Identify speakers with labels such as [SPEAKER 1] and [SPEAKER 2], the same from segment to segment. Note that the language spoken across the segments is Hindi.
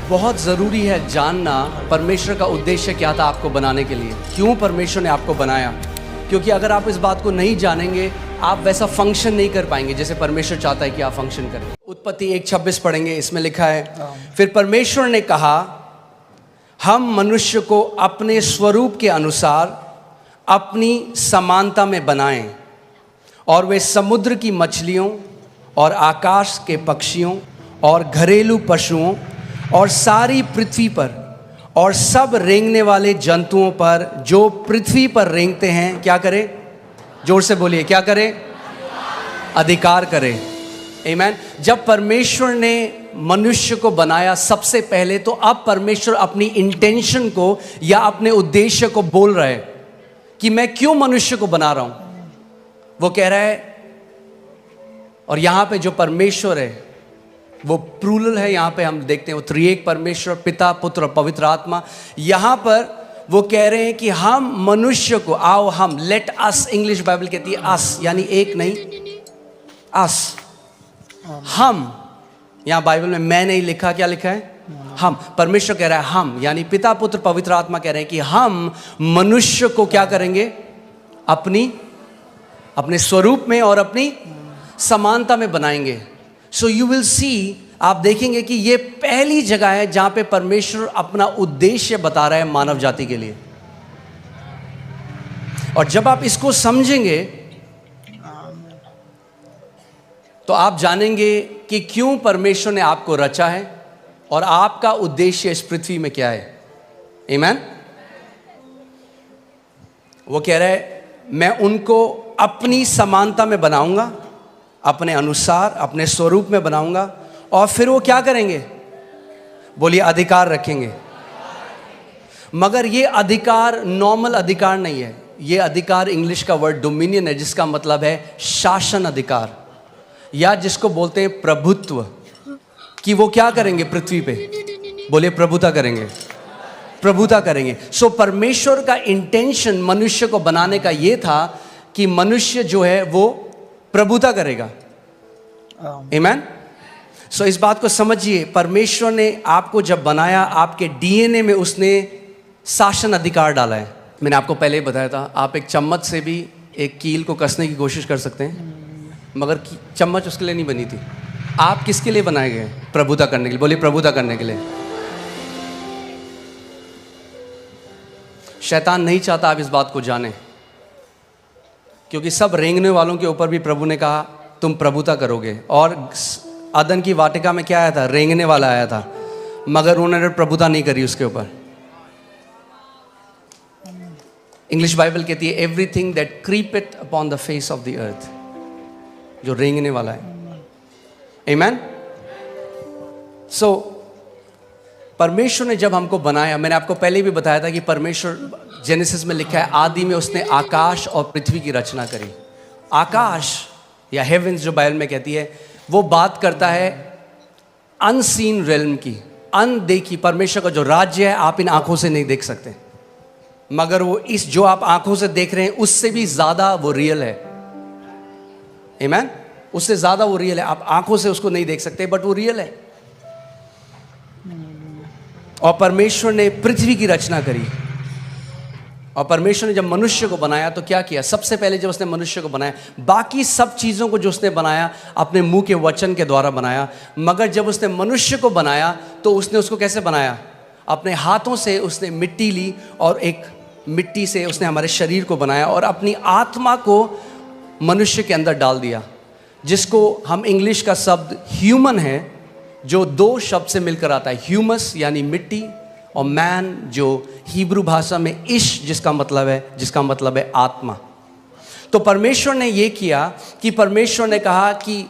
[SPEAKER 1] बहुत ज़रूरी है जानना परमेश्वर का उद्देश्य क्या था आपको बनाने के लिए, क्यों परमेश्वर ने आपको बनाया। क्योंकि अगर आप इस बात को नहीं जानेंगे आप वैसा फंक्शन नहीं कर पाएंगे जैसे परमेश्वर चाहता है कि आप फंक्शन करें। उत्पत्ति 1:26 पढ़ेंगे, इसमें लिखा है, फिर परमेश्वर ने कहा हम मनुष्य को अपने स्वरूप के अनुसार अपनी समानता में बनाएं और वे समुद्र की मछलियों और आकाश के पक्षियों और घरेलू पशुओं और सारी पृथ्वी पर और सब रेंगने वाले जंतुओं पर जो पृथ्वी पर रेंगते हैं क्या करें? जोर से बोलिए, क्या करें? अधिकार करें। आमीन। जब परमेश्वर ने मनुष्य को बनाया सबसे पहले, तो अब परमेश्वर अपनी इंटेंशन को या अपने उद्देश्य को बोल रहा है कि मैं क्यों मनुष्य को बना रहा हूं। वो कह रहा है, और यहां पे जो परमेश्वर है वो प्लूरल है, यहां पे हम देखते हैं वो त्रिएक परमेश्वर, पिता, पुत्र और पवित्र आत्मा। यहां पर वो कह रहे हैं कि हम मनुष्य को, आओ हम, लेट अस, इंग्लिश बाइबल कहती है अस, यानी एक नहीं, अस, हम। यहां बाइबल में मैं नहीं लिखा, क्या लिखा है? हम। परमेश्वर कह रहा है हम, यानी पिता, पुत्र, पवित्र आत्मा कह रहे हैं कि हम मनुष्य को क्या करेंगे? अपने स्वरूप में और अपनी समानता में बनाएंगे। सो यू विल सी, आप देखेंगे कि ये पहली जगह है जहां पे परमेश्वर अपना उद्देश्य बता रहा है मानव जाति के लिए। और जब आप इसको समझेंगे तो आप जानेंगे कि क्यों परमेश्वर ने आपको रचा है और आपका उद्देश्य इस पृथ्वी में क्या है। आमीन। वो कह रहा है मैं उनको अपनी समानता में बनाऊंगा, अपने अनुसार, अपने स्वरूप में बनाऊंगा, और फिर वो क्या करेंगे? बोलिए, अधिकार रखेंगे। मगर ये अधिकार नॉर्मल अधिकार नहीं है, ये अधिकार इंग्लिश का वर्ड डोमिनियन है, जिसका मतलब है शासन अधिकार, या जिसको बोलते हैं प्रभुत्व। कि वो क्या करेंगे पृथ्वी पे? बोलिए, प्रभुता करेंगे, प्रभुता करेंगे। सो परमेश्वर का इंटेंशन मनुष्य को बनाने का ये था कि मनुष्य जो है वो प्रभुता करेगा। आमीन। सो इस बात को समझिए, परमेश्वर ने आपको जब बनाया, आपके डीएनए में उसने शासन अधिकार डाला है। मैंने आपको पहले ही बताया था, आप एक चम्मच से भी एक कील को कसने की कोशिश कर सकते हैं, मगर चम्मच उसके लिए नहीं बनी थी। आप किसके लिए बनाए गए? प्रभुता करने के लिए। बोलिए, प्रभुता करने के लिए। शैतान नहीं चाहता आप इस बात को जाने, क्योंकि सब रेंगने वालों के ऊपर भी प्रभु ने कहा तुम प्रभुता करोगे। और अदन की वाटिका में क्या आया था? रेंगने वाला आया था, मगर उन्होंने प्रभुता नहीं करी उसके ऊपर। इंग्लिश बाइबल कहती है everything that creepeth upon the face of the earth, जो रेंगने वाला है। आमीन। सो परमेश्वर ने जब हमको बनाया, मैंने आपको पहले भी बताया था कि परमेश्वर, जेनेसिस में लिखा है, आदि में उसने आकाश और पृथ्वी की रचना करी। आकाश या हेवेंस जो बाइबल में कहती है, वो बात करता है अनसीन रेल्म की, अनदेखी। परमेश्वर का जो राज्य है आप इन आंखों से नहीं देख सकते, मगर वो इस जो आप आंखों से देख रहे हैं उससे भी ज्यादा वो रियल है। आमीन। उससे ज्यादा वो रियल है। आप आंखों से उसको नहीं देख सकते, बट वो रियल है। और परमेश्वर ने पृथ्वी की रचना करी। और परमेश्वर ने जब मनुष्य को बनाया तो क्या किया? सबसे पहले जब उसने मनुष्य को बनाया, बाकी सब चीज़ों को जो उसने बनाया अपने मुंह के वचन के द्वारा बनाया, मगर जब उसने मनुष्य को बनाया तो उसने उसको कैसे बनाया? अपने हाथों से उसने मिट्टी ली और एक मिट्टी से उसने हमारे शरीर को बनाया और अपनी आत्मा को मनुष्य के अंदर डाल दिया, जिसको हम इंग्लिश का शब्द ह्यूमन है, जो दो शब्द से मिलकर आता है, ह्यूमस यानी मिट्टी, और मैन जो हिब्रू भाषा में इश जिसका मतलब है आत्मा। तो परमेश्वर ने ये किया कि परमेश्वर ने कहा कि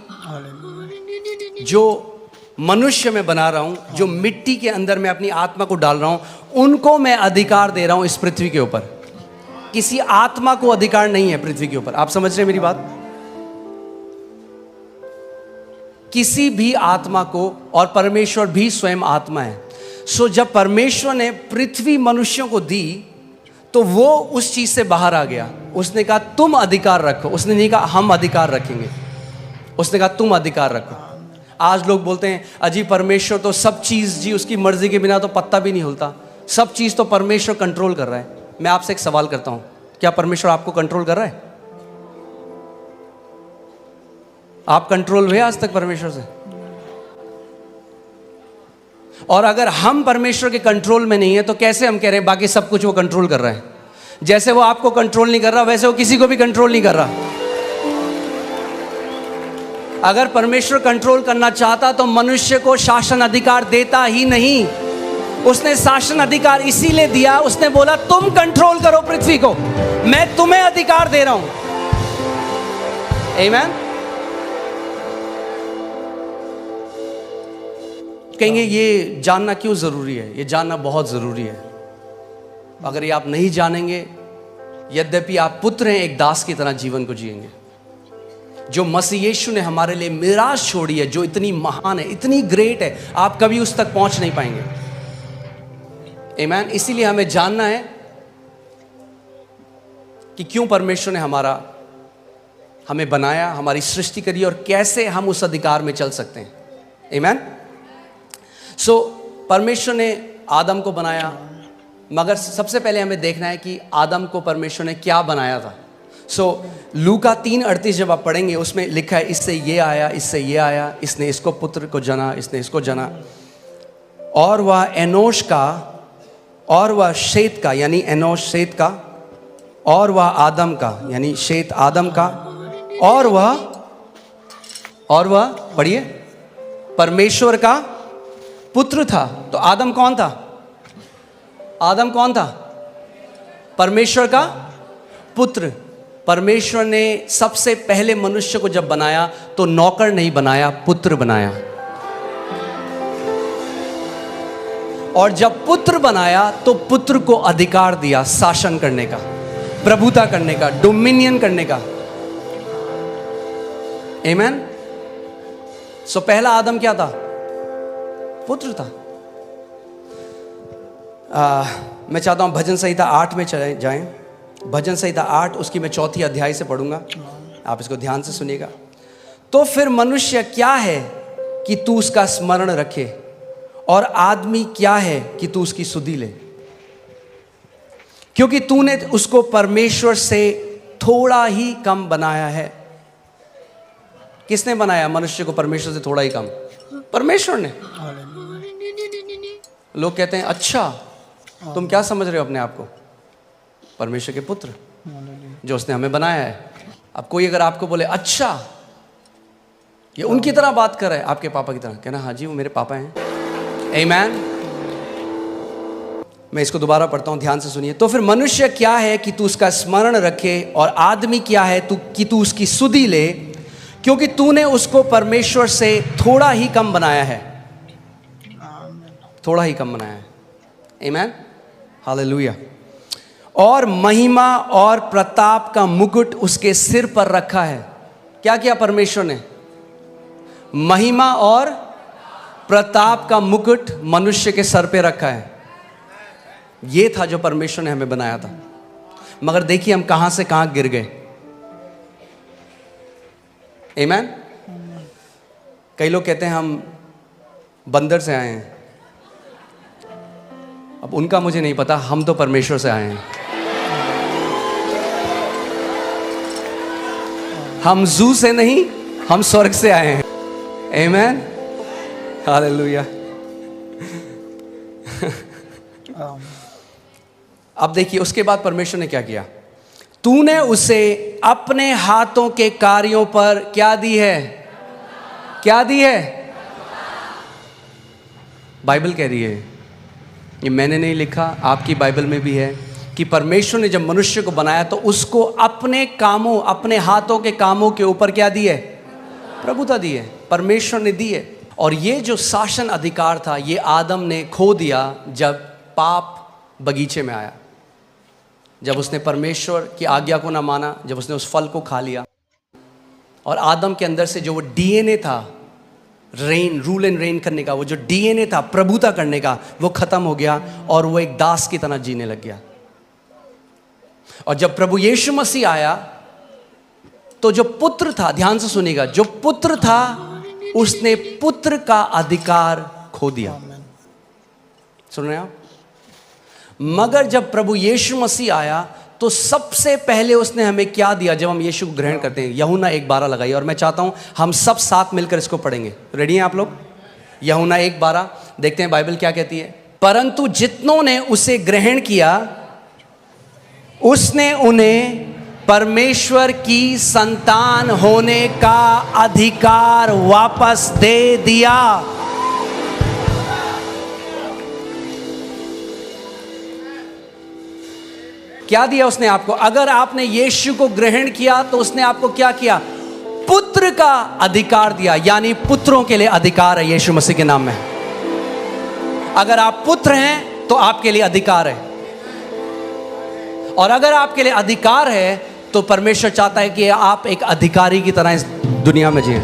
[SPEAKER 1] जो मनुष्य मैं बना रहा हूं, जो मिट्टी के अंदर मैं अपनी आत्मा को डाल रहा हूं, उनको मैं अधिकार दे रहा हूं इस पृथ्वी के ऊपर। किसी आत्मा को अधिकार नहीं है पृथ्वी के ऊपर। आप समझ रहे हैं मेरी बात? किसी भी आत्मा को, और परमेश्वर भी स्वयं आत्मा है। सो जब परमेश्वर ने पृथ्वी मनुष्यों को दी तो वो उस चीज से बाहर आ गया। उसने कहा तुम अधिकार रखो, उसने नहीं कहा हम अधिकार रखेंगे, उसने कहा तुम अधिकार रखो। आज लोग बोलते हैं अजी परमेश्वर तो सब चीज़ जी उसकी मर्जी के बिना तो पत्ता भी नहीं हिलता, सब चीज़ तो परमेश्वर कंट्रोल कर रहा है। मैं आपसे एक सवाल करता हूँ, क्या परमेश्वर आपको कंट्रोल कर रहा है? आप कंट्रोल हुए आज तक परमेश्वर से? और अगर हम परमेश्वर के कंट्रोल में नहीं है तो कैसे हम कह रहे हैं बाकी सब कुछ वो कंट्रोल कर रहा है? जैसे वो आपको कंट्रोल नहीं कर रहा वैसे वो किसी को भी कंट्रोल नहीं कर रहा। अगर परमेश्वर कंट्रोल करना चाहता तो मनुष्य को शासन अधिकार देता ही नहीं। उसने शासन अधिकार इसीलिए दिया, उसने बोला तुम कंट्रोल करो पृथ्वी को, मैं तुम्हें अधिकार दे रहा हूं। आमीन। कहेंगे ये जानना क्यों जरूरी है? ये जानना बहुत जरूरी है। अगर ये आप नहीं जानेंगे, यद्यपि आप पुत्र हैं, एक दास की तरह जीवन को जिएंगे। जो मसीह यीशु ने हमारे लिए मिराज छोड़ी है, जो इतनी महान है, इतनी ग्रेट है, आप कभी उस तक पहुंच नहीं पाएंगे। आमीन। इसीलिए हमें जानना है कि क्यों परमेश्वर ने हमें बनाया, हमारी सृष्टि करी और कैसे हम उस अधिकार में चल सकते हैं। आमीन। सो परमेश्वर ने आदम को बनाया, मगर सबसे पहले हमें देखना है कि आदम को परमेश्वर ने क्या बनाया था। लूका 3:38 जब आप पढ़ेंगे उसमें लिखा है इससे ये आया, इससे ये आया, इसने इसको पुत्र को जना, इसने इसको जना, और वह एनोश का, और वह शेत का, यानी एनोश शेत का, और वह आदम का, यानी शेत आदम का, और वह पढ़िए परमेश्वर का पुत्र था। तो आदम कौन था? आदम कौन था? परमेश्वर का पुत्र। परमेश्वर ने सबसे पहले मनुष्य को जब बनाया तो नौकर नहीं बनाया, पुत्र बनाया। और जब पुत्र बनाया तो पुत्र को अधिकार दिया शासन करने का, प्रभुता करने का, डोमिनियन करने का। आमीन। सो पहला आदम क्या था? पुत्र था। मैं चाहता हूं भजन संहिता 8 में चले जाएं। भजन संहिता 8 उसकी मैं 4 अध्याय से पढ़ूंगा, आप इसको ध्यान से सुनिएगा। तो फिर मनुष्य क्या है कि तू उसका स्मरण रखे, और आदमी क्या है कि तू उसकी सुधि ले, क्योंकि तूने उसको परमेश्वर से थोड़ा ही कम बनाया है। किसने बनाया मनुष्य को परमेश्वर से थोड़ा ही कम? परमेश्वर ने। लोग कहते हैं अच्छा तुम क्या समझ रहे हो अपने आप को? परमेश्वर के पुत्र जो उसने हमें बनाया है। अब कोई अगर आपको बोले अच्छा ये उनकी तरह बात कर रहा है, आपके पापा की तरह, कहना हाँ जी वो मेरे पापा हैं। आमीन। मैं इसको दोबारा पढ़ता हूं, ध्यान से सुनिए। तो फिर मनुष्य क्या है कि तू उसका स्मरण रखे, और आदमी क्या है कि तू उसकी सुधि ले, क्योंकि तूने उसको परमेश्वर से थोड़ा ही कम बनाया है। थोड़ा ही कम बनाया है। आमीन। हालेलुया। और महिमा और प्रताप का मुकुट उसके सिर पर रखा है। क्या किया परमेश्वर ने? महिमा और प्रताप का मुकुट मनुष्य के सर पे रखा है। ये था जो परमेश्वर ने हमें बनाया था। मगर देखिए हम कहां से कहां गिर गए। आमीन। कई लोग कहते हैं हम बंदर से आए हैं। अब उनका मुझे नहीं पता, हम तो परमेश्वर से आए हैं। हम जू से नहीं, हम स्वर्ग से आए हैं। आमीन। हालेलुया। अब देखिए उसके बाद परमेश्वर ने क्या किया? तूने उसे अपने हाथों के कार्यों पर क्या दी है? क्या दी है? बाइबल कह रही है, ये मैंने नहीं लिखा, आपकी बाइबल में भी है कि परमेश्वर ने जब मनुष्य को बनाया तो उसको अपने कामों, अपने हाथों के कामों के ऊपर क्या दी है? प्रभुता दी है। परमेश्वर ने दी है। और ये जो शासन अधिकार था ये आदम ने खो दिया जब पाप बगीचे में आया, जब उसने परमेश्वर की आज्ञा को ना माना, जब उसने उस फल को खा लिया। और आदम के अंदर से जो वो डीएनए था रूल एंड रेन करने का, वो जो डीएनए था प्रभुता करने का, वो खत्म हो गया और वो एक दास की तरह जीने लग गया। और जब प्रभु यीशु मसीह आया तो जो पुत्र था, ध्यान से सुनिएगा, जो पुत्र था उसने पुत्र का अधिकार खो दिया। सुन रहे हैं आप? मगर जब प्रभु यीशु मसीह आया तो सबसे पहले उसने हमें क्या दिया जब हम यीशु को ग्रहण करते हैं? यूहन्ना 1:12 लगाइए और मैं चाहता हूं हम सब साथ मिलकर इसको पढ़ेंगे। रेडी हैं आप लोग? यूहन्ना 1:12 देखते हैं बाइबल क्या कहती है। परंतु जितनों ने उसे ग्रहण किया उसने उन्हें परमेश्वर की संतान होने का अधिकार वापस दे दिया। क्या दिया उसने आपको? अगर आपने यीशु को ग्रहण किया तो उसने आपको क्या किया? पुत्र का अधिकार दिया, यानी पुत्रों के लिए अधिकार है यीशु मसीह के नाम में। अगर आप पुत्र हैं तो आपके लिए अधिकार है, और अगर आपके लिए अधिकार है तो परमेश्वर चाहता है कि आप एक अधिकारी की तरह इस दुनिया में जिए।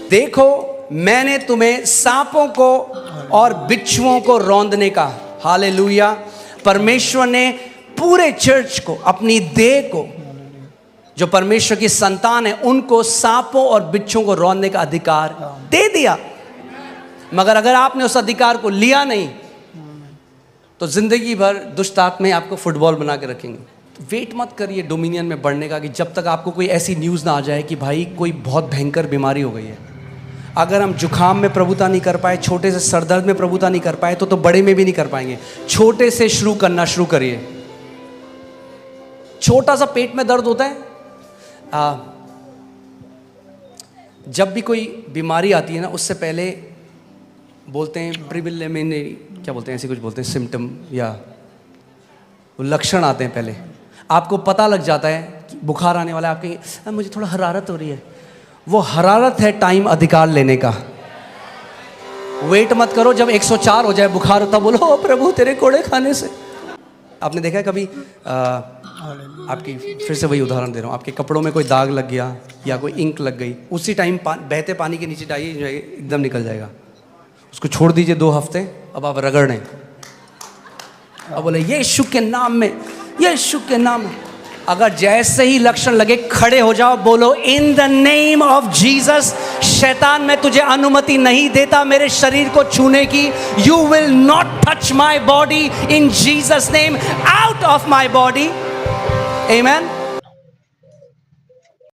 [SPEAKER 1] देखो मैंने तुम्हें सांपों को और बिच्छुओं को रौंदने का, हालेलुया, परमेश्वर ने पूरे चर्च को, अपनी देह को, जो परमेश्वर की संतान है, उनको सांपों और बिच्छुओं को रौंदने का अधिकार दे दिया। मगर अगर आपने उस अधिकार को लिया नहीं तो जिंदगी भर दुष्ट आत्माएं आपको फुटबॉल बना के रखेंगे। तो वेट मत करिए डोमिनियन में बढ़ने का कि जब तक आपको कोई ऐसी न्यूज़ ना आ जाए कि भाई कोई बहुत भयंकर बीमारी हो गई है। अगर हम जुखाम में प्रभुता नहीं कर पाए, छोटे से सरदर्द में प्रभुता नहीं कर पाए, तो बड़े में भी नहीं कर पाएंगे। छोटे से शुरू करना शुरू करिए। छोटा सा पेट में दर्द होता है, जब भी कोई बीमारी आती है ना, उससे पहले बोलते हैं प्रिलिमिनरी, क्या बोलते हैं, ऐसे कुछ बोलते हैं, सिम्टम या लक्षण आते हैं। पहले आपको पता लग जाता है कि बुखार आने वाला है, आप कहेंगे मुझे थोड़ा हरारत हो रही है। वो हरारत है टाइम अधिकार लेने का। वेट मत करो जब 104 हो जाए बुखार होता, बोलो ओ प्रभु तेरे कोड़े खाने से। आपने देखा है कभी आपकी, फिर से वही उदाहरण दे रहा हूँ, आपके कपड़ों में कोई दाग लग गया या कोई इंक लग गई, उसी टाइम बहते पानी के नीचे डालिए, एकदम निकल जाएगा। उसको छोड़ दीजिए 2 हफ्ते, अब आप रगड़ें, अब बोले यीशु के नाम में, यीशु के नाम में। अगर जैसे ही लक्षण लगे खड़े हो जाओ, बोलो in the name of Jesus, शैतान मैं तुझे अनुमति नहीं देता मेरे शरीर को छूने की। You will not touch my body in Jesus name, out of my body. Amen.